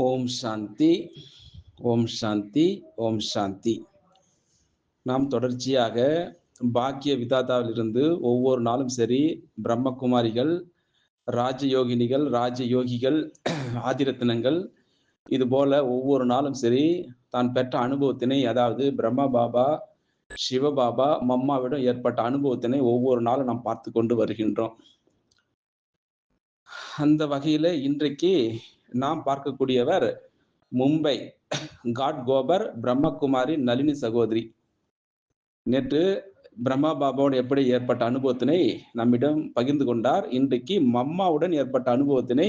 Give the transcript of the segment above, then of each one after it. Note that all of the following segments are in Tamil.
ஓம் சாந்தி, ஓம் சாந்தி, ஓம் சாந்தி. நாம் தொடர்ச்சியாக பாக்கிய விதாதாவிலிருந்து ஒவ்வொரு நாளும் சரி பிரம்மகுமாரிகள், ராஜயோகினிகள், ராஜயோகிகள், ஆதிரத்தினங்கள் இது போல ஒவ்வொரு நாளும் சரி தான் பெற்ற அனுபவத்தினை, அதாவது பிரம்ம பாபா, சிவபாபா, மம்மாவிடம் ஏற்பட்ட அனுபவத்தினை ஒவ்வொரு நாளும் நாம் பார்த்து கொண்டு வருகின்றோம். அந்த வகையில இன்றைக்கு நாம் பார்க்கக்கூடியவர் மும்பை காட் கோபர் பிரம்மகுமாரி நளினி சகோதரி. நேற்று பிரம்மா பாபாவுடன் எப்படி ஏற்பட்ட அனுபவத்தினை நம்மிடம் பகிர்ந்து கொண்டார். இன்றைக்கு மம்மாவுடன் ஏற்பட்ட அனுபவத்தினை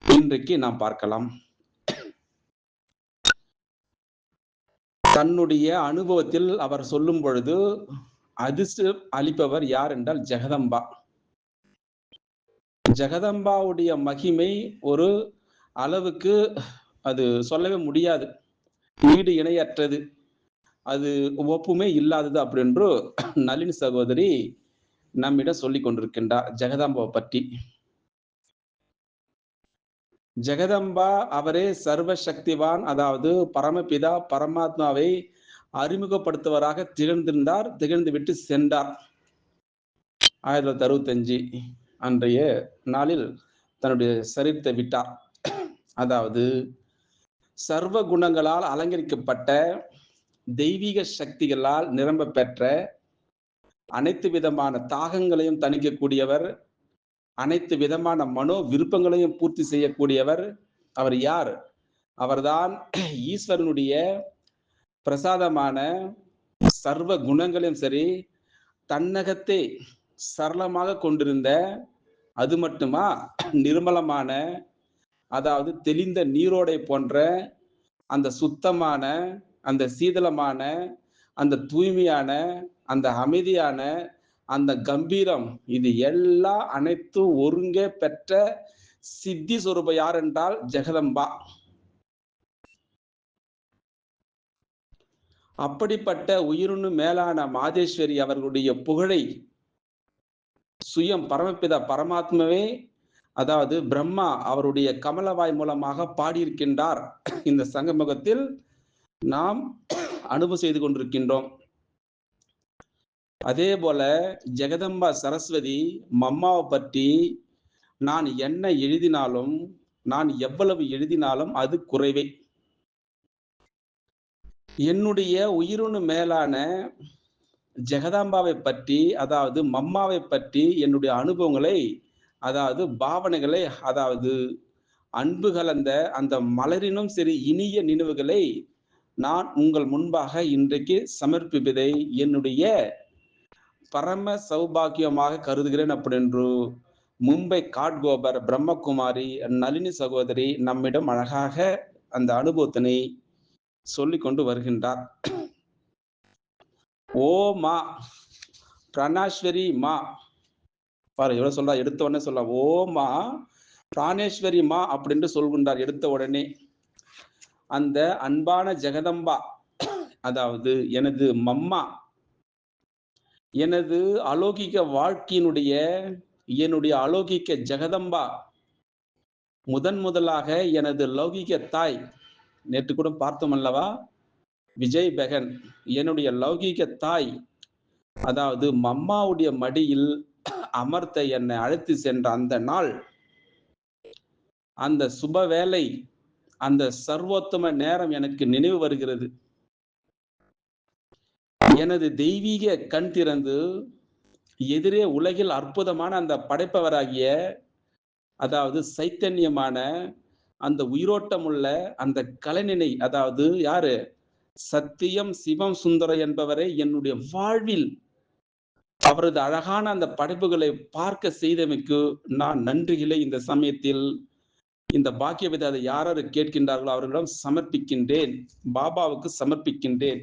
இன்றைக்கு நாம் பார்க்கலாம். தன்னுடைய அனுபவத்தில் அவர் சொல்லும் பொழுது அதிர்ஷ்டம் அளிப்பவர் யார் என்றால் ஜெகதம்பா. ஜெகதம்பாவுடைய மகிமை ஒரு அளவுக்கு அது சொல்லவே முடியாது, ஈடு இணையற்றது, அது ஒப்புமே இல்லாதது அப்படின்று நளினி சகோதரி நம்மிடம் சொல்லிக் கொண்டிருக்கின்றார் ஜெகதம்பாவை பற்றி. ஜெகதம்பா அவரே சர்வ சக்திவான், அதாவது பரமபிதா பரமாத்மாவை அறிமுகப்படுத்துவராக திகழ்ந்திருந்தார். திகழ்ந்து விட்டு சென்றார். 1965 அன்றைய நாளில் தன்னுடைய சரீரத்தை விட்டார். அதாவது சர்வ குணங்களால் அலங்கரிக்கப்பட்ட, தெய்வீக சக்திகளால் நிரம்ப பெற்ற, அனைத்து விதமான தாகங்களையும் தணிக்கக்கூடியவர், அனைத்து விதமான மனோ விருப்பங்களையும் பூர்த்தி செய்யக்கூடியவர். அவர் யார்? அவர்தான் ஈஸ்வரனுடைய பிரசாதமான சர்வ குணங்களையும் சரி தன்னகத்தை சரளமாக கொண்டிருந்த, அது மட்டுமா நிர்மலமான, அதாவது தெளிந்த நீரோடை போன்ற அந்த சுத்தமான, அந்த சீதளமான, அந்த தூய்மையான, அந்த அமைதியான, அந்த கம்பீரம், இது எல்லாம் அனைத்தும் ஒருங்கே பெற்ற சித்தி சொரூப யார் என்றால் ஜெகதம்பா. அப்படிப்பட்ட உயிரினு மேலான மாதேஸ்வரி அவர்களுடைய புகழை சுயம் பரமபிதா பரமாத்மாவே, அதாவது பிரம்மா அவருடைய கமலவாய் மூலமாக பாடியிருக்கின்றார். இந்த சங்கமுகத்தில் நாம் அனுபவம் செய்து கொண்டிருக்கின்றோம். அதே போல ஜெகதம்பா சரஸ்வதி மம்மாவை பற்றி நான் என்ன எழுதினாலும், நான் எவ்வளவு எழுதினாலும் அது குறைவே. என்னுடைய உயிரினு மேலான ஜெகதாம்பாவை பற்றி, அதாவது மம்மாவை பற்றி என்னுடைய அனுபவங்களை, அதாவது பாவனைகளை, அதாவது அன்பு கலந்த அந்த மலரினும் சரி இனிய நினைவுகளை நான் உங்கள் முன்பாக இன்றைக்கு சமர்ப்பிப்பதை என்னுடைய பரம சௌபாகியமாக கருதுகிறேன் அப்படின்று மும்பை காட்கோபர் பிரம்மகுமாரி நளினி சகோதரி நம்மிடம் அழகாக அந்த அனுபவத்தினை சொல்லிக் கொண்டு வருகின்றார். ஓ மா பிராணேஸ்வரி மா, பாரு எவ்வளவு சொல்றா, எடுத்த உடனே சொல்ல ஓ மா பிராணேஸ்வரி மா அப்படின்னு சொல்கின்றார். எடுத்த உடனே அந்த அன்பான ஜெகதம்பா, அதாவது எனது மம்மா, எனது அலௌகிக வாழ்க்கையினுடைய என்னுடைய அலௌகிக்க ஜெகதம்பா, முதலாக எனது லௌகிக தாய், நேற்று கூட பார்த்தோம் அல்லவா விஜய் பெகன், என்னுடைய லௌகிக தாய், அதாவது மம்மாவுடைய மடியில் அமர்த்த என்னை அழைத்து சென்ற அந்த நாள், அந்த சுப வேளை, அந்த சர்வோத்தம நேரம் எனக்கு நினைவு வருகிறது. எனது தெய்வீக கண் திறந்து எதிரே உலகில் அற்புதமான அந்த படைப்பவராகிய, அதாவது சைத்தன்யமான அந்த உயிரோட்டமுள்ள அந்த கலைஞனை, அதாவது யாரு, சத்தியம் சிவம் சுந்தரம் என்பவரை என்னுடைய வாழ்வில் அவரது அழகான அந்த படைப்புகளை பார்க்க செய்தமைக்கு நான் நன்றிகளை இந்த சமயத்தில் இந்த பாக்கிய விதாதை யார் கேட்கின்றார்களோ அவர்களிடம் சமர்ப்பிக்கின்றேன், பாபாவுக்கு சமர்ப்பிக்கின்றேன்.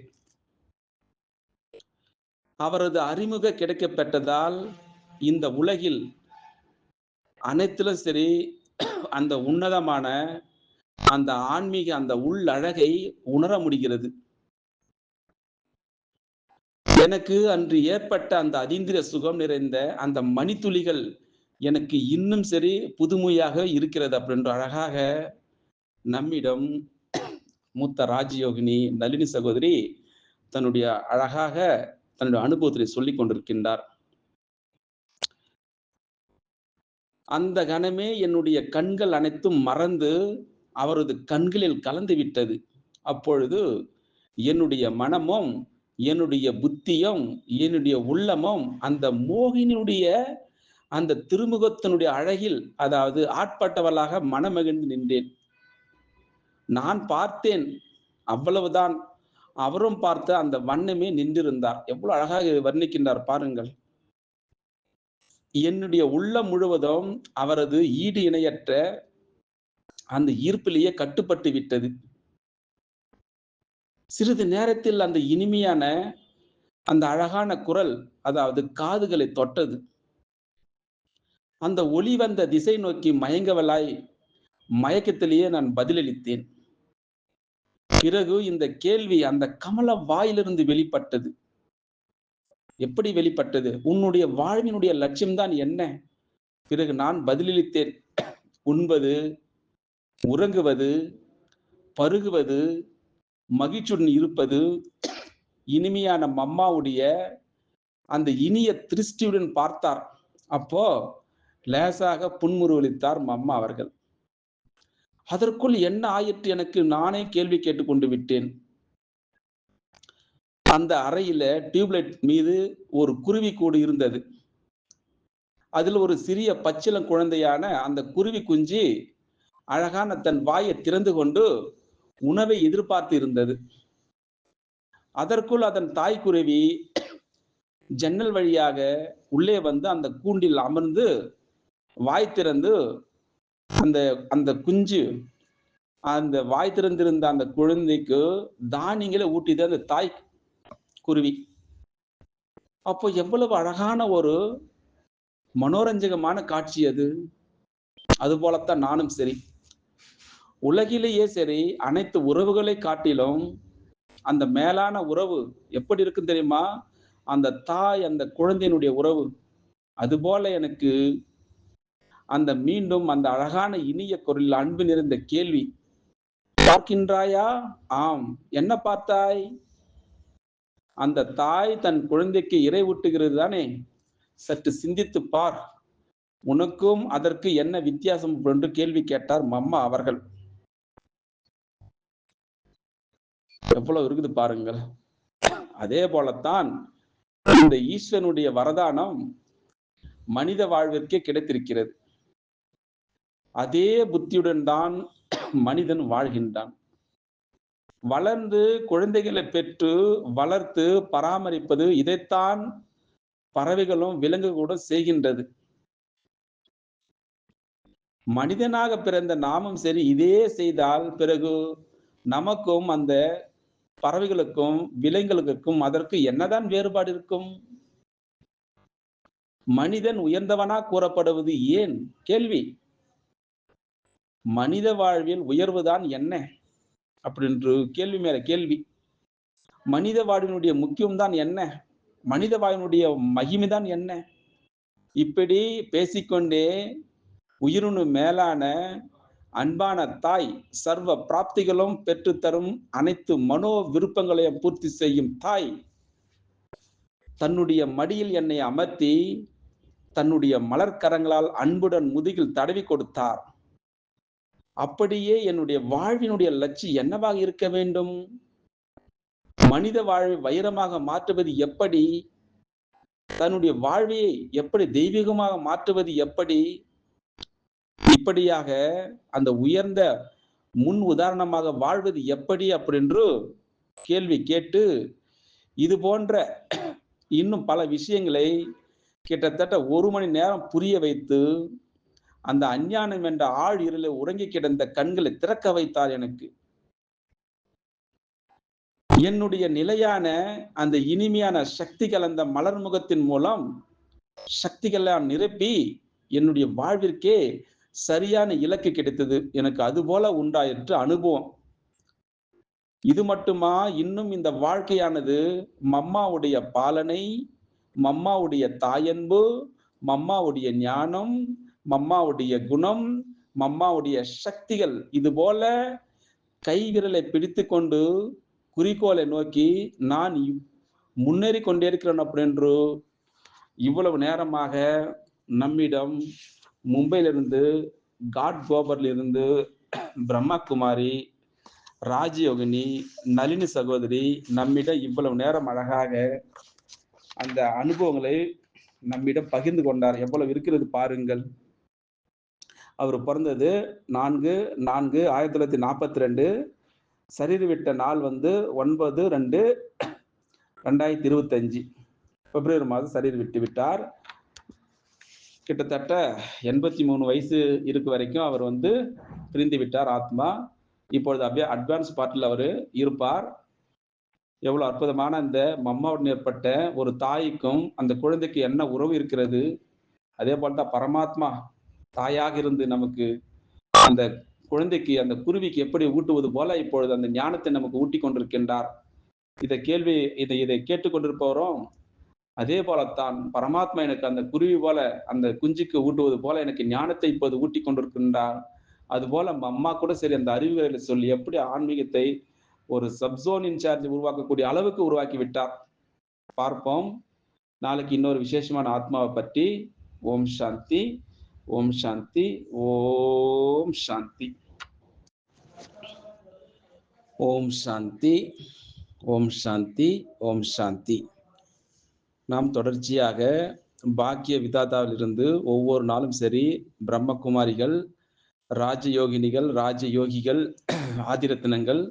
அவரது அறிமுக கிடைக்கப்பெற்றதால் இந்த உலகில் அனைத்திலும் சரி அந்த உன்னதமான அந்த ஆன்மீக அந்த உள்ளழகை உணர முடிகிறது. எனக்கு அன்று ஏற்பட்ட அந்த அதீந்திர சுகம் நிறைந்த அந்த மணித்துளிகள் எனக்கு இன்னும் சரி புதுமையாக இருக்கிறது அப்படின்ற அழகாக நம்மிடம் மூத்த ராஜயோகினி நளினி சகோதரி தன்னுடைய அழகாக தன்னுடைய அனுபவத்தை சொல்லிக் கொண்டிருக்கின்றார். அந்த கணமே என்னுடைய கண்கள் அனைத்தும் மறந்து அவரது கண்களில் கலந்து விட்டது. அப்பொழுது என்னுடைய மனமும், என்னுடைய புத்தியும், என்னுடைய உள்ளமும் அந்த மோகினியுடைய அந்த திருமுகத்தினுடைய அழகில், அதாவது ஆட்பட்டவளாக மனமகிழ்ந்து நின்றேன். நான் பார்த்தேன், அவ்வளவுதான். அவரும் பார்த்த அந்த வண்ணமே நின்றிருந்தார். எவ்வளவு அழகாக வர்ணிக்கின்றார் பாருங்கள். என்னுடைய உள்ளம் முழுவதும் அவரது ஈடு இணையற்ற அந்த ஈர்ப்பிலேயே கட்டுப்பட்டு விட்டது. சிறிது நேரத்தில் அந்த இனிமையான அந்த அழகான குரல், அதாவது காதுகளை தொட்டது. அந்த ஒலி வந்த திசை நோக்கி மயங்கவலாய் மயக்கத்திலேயே நான் பதிலளித்தேன். பிறகு இந்த கேள்வி அந்த கமல வாயிலிருந்து வெளிப்பட்டது. எப்படி வெளிப்பட்டது? உன்னுடைய வாழ்வினுடைய லட்சியம்தான் என்ன? பிறகு நான் பதிலளித்தேன். உண்பது, உறங்குவது, பருகுவது, மகிழ்ச்சியுடன் இருப்பது, இனிமையான மம்மாவுடைய அந்த இனிய திருஷ்டியுடன் பார்த்தார். அப்போ லேசாக புன்முறுவலித்தார் மம்மா அவர்கள். அதற்குள் என்ன ஆயிற்று எனக்கு நானே கேள்வி கேட்டுக்கொண்டு விட்டேன். அந்த அறையில டியூப்லைட் மீது ஒரு குருவி கூடு இருந்தது. அதில் ஒரு சிறிய பச்சிளம் குழந்தையான அந்த குருவி குஞ்சு அழகான தன் வாயை திறந்து கொண்டு உணவை எதிர்பார்த்து இருந்தது. அதற்குள் அதன் தாய் குருவி ஜன்னல் வழியாக உள்ளே வந்து அந்த கூண்டில் அமர்ந்து வாய் திறந்து அந்த அந்த குஞ்சு அந்த வாய் திறந்திருந்த அந்த குழந்தைக்கு தானியங்களை ஊட்டியது அந்த தாய் குருவி. அப்போ எவ்வளவு அழகான ஒரு மனோரஞ்சகமான காட்சி அது. அது போலத்தான் நானும் சரி, உலகிலேயே சரி, அனைத்து உறவுகளை காட்டிலும் அந்த மேலான உறவு எப்படி இருக்கு தெரியுமா? அந்த தாய் அந்த குழந்தையினுடைய உறவு. அதுபோல எனக்கு அந்த மீண்டும் அந்த அழகான இனிய குரலில் அன்பு நிறைந்த கேள்வி, பார்க்கின்றாயா? ஆம். என்ன பார்த்தாய்? அந்த தாய் தன் குழந்தைக்கு இறை ஊட்டுகிறது தானே? சற்று சிந்தித்து பார். உனக்கும் அதற்கு என்ன வித்தியாசம் என்று கேள்வி கேட்டார் மம்மா அவர்கள். எவ்வளவு இருக்குது பாருங்கள். அதே போலத்தான் இந்த ஈஸ்வரனுடைய வரதானம் மனித வாழ்விற்கே கிடைத்திருக்கிறது. அதே புத்தியுடன் தான் மனிதன் வாழ்கின்றான். வளர்ந்து குழந்தைகளை பெற்று வளர்த்து பராமரிப்பது இதைத்தான் பறவைகளும் விலங்கு கூட செய்கின்றது. மனிதனாக பிறந்த நாமும் சரி இதே செய்தால் பிறகு நமக்கும் அந்த பறவைகளுக்கும் விலங்குகளுக்கும் அதற்கு என்னதான் வேறுபாடு இருக்கும்? மனிதன் உயர்ந்தவனா கூறப்படுவது ஏன்? கேள்வி. மனித வாழ்வில் உயர்வுதான் என்ன அப்படின்று கேள்வி மேல கேள்வி. மனித வாழ்வினுடைய முக்கியம் தான் என்ன? மனித வாழ்வினுடைய மகிமைதான் என்ன? இப்படி பேசிக்கொண்டே உயிரினு மேலான அன்பான தாய், சர்வ பிராப்திகளும் பெற்றுத்தரும் அனைத்து மனோ விருப்பங்களையும் பூர்த்தி செய்யும் தாய் தன்னுடைய மடியில் என்னை அமர்த்தி தன்னுடைய மலர்கரங்களால் அன்புடன் முதுகில் தடவி கொடுத்தார். அப்படியே என்னுடைய வாழ்வினுடைய லட்சியம் என்னவாக இருக்க வேண்டும்? மனித வாழ்வை வைரமாக மாற்றுவது எப்படி? தன்னுடைய வாழ்வையை எப்படி தெய்வீகமாக மாற்றுவது எப்படி? இப்படியாக அந்த உயர்ந்த முன் உதாரணமாக வாழ்வது எப்படி அப்படின்று கேள்வி கேட்டு இது போன்ற இன்னும் பல விஷயங்களை கிட்டத்தட்ட 1 மணி நேரம் புரிய வைத்து அந்த அஞ்ஞானம் என்ற ஆழ் இருளில் உறங்கி கிடந்த கண்களை திறக்க வைத்தார் எனக்கு. என்னுடைய நிலையான அந்த இனிமையான சக்தி கலந்த மலர் முகத்தின் மூலம் சக்திகளால் நிரப்பி என்னுடைய வாழ்விற்கே சரியான இலக்கு கிடைத்தது. எனக்கு அதுபோல உண்டாயிற்று அனுபவம். இது மட்டுமா? இன்னும் இந்த வாழ்க்கையானது மம்மாவுடைய பாலனை, மம்மாவுடைய தாயன்பு, மம்மாவுடைய ஞானம், மம்மாவுடைய குணம், மம்மாவுடைய சக்திகள் இது போல கை விரலை பிடித்துக் கொண்டு குறிக்கோளை நோக்கி நான் முன்னேறி கொண்டே இருக்கிறேன் அப்படின்று இவ்வளவு நேரமாக நம்மிடம் மும்பையிலிருந்து காட் கோபர்லிருந்து பிரம்மா குமாரி, ராஜயோகினி, நளினி சகோதரி நம்மிடம் இவ்வளவு நேரம் அழகாக அந்த அனுபவங்களை நம்மிடம் பகிர்ந்து கொண்டார். எவ்வளவு இருக்கிறது பாருங்கள். அவர் பிறந்தது 4/4/1942. சரீர் விட்ட நாள் 9/2/2025 பிப்ரவரி மாதம் சரீர் விட்டு விட்டார். கிட்டத்தட்ட 83 வயசு இருக்கு வரைக்கும் அவர் பிரிந்து விட்டார் ஆத்மா. இப்பொழுது அப்படியே அட்வான்ஸ் பார்ட்டில் அவர் இருப்பார். எவ்வளவு அற்புதமான அந்த மம்மாவுடன் ஏற்பட்ட ஒரு தாய்க்கும் அந்த குழந்தைக்கு என்ன உறவு இருக்கிறது. அதே போலதான் பரமாத்மா தாயாக இருந்து நமக்கு அந்த குழந்தைக்கு அந்த குருவிக்கு எப்படி ஊட்டுவது போல இப்பொழுது அந்த ஞானத்தை நமக்கு ஊட்டி கொண்டிருக்கின்றார். இதை கேட்டுக்கொண்டிருப்பவரும் அதே போலத்தான் பரமாத்மா எனக்கு அந்த குருவி போல அந்த குஞ்சுக்கு ஊட்டுவது போல எனக்கு ஞானத்தை இப்போது ஊட்டி கொண்டிருக்கின்றார். அது போல அம்மா கூட சரி அந்த அறிவுரைகளை சொல்லி எப்படி ஆன்மீகத்தை ஒரு சப்சோன் இன்சார்ஜ் உருவாக்கக்கூடிய அளவுக்கு உருவாக்கி விட்டார். பார்ப்போம் நாளைக்கு இன்னொரு விசேஷமான ஆத்மாவை பற்றி. ஓம் சாந்தி, ஓம் சாந்தி, ஓம் சாந்தி, ஓம் சாந்தி, ஓம் சாந்தி, ஓம் சாந்தி. நாம் தொடர்ச்சியாக பாக்கிய விதாதாவிலிருந்து ஒவ்வொரு நாளும் சரி பிரம்மகுமாரிகள், ராஜயோகினிகள், ராஜயோகிகள், ஆதிரத்னங்கள்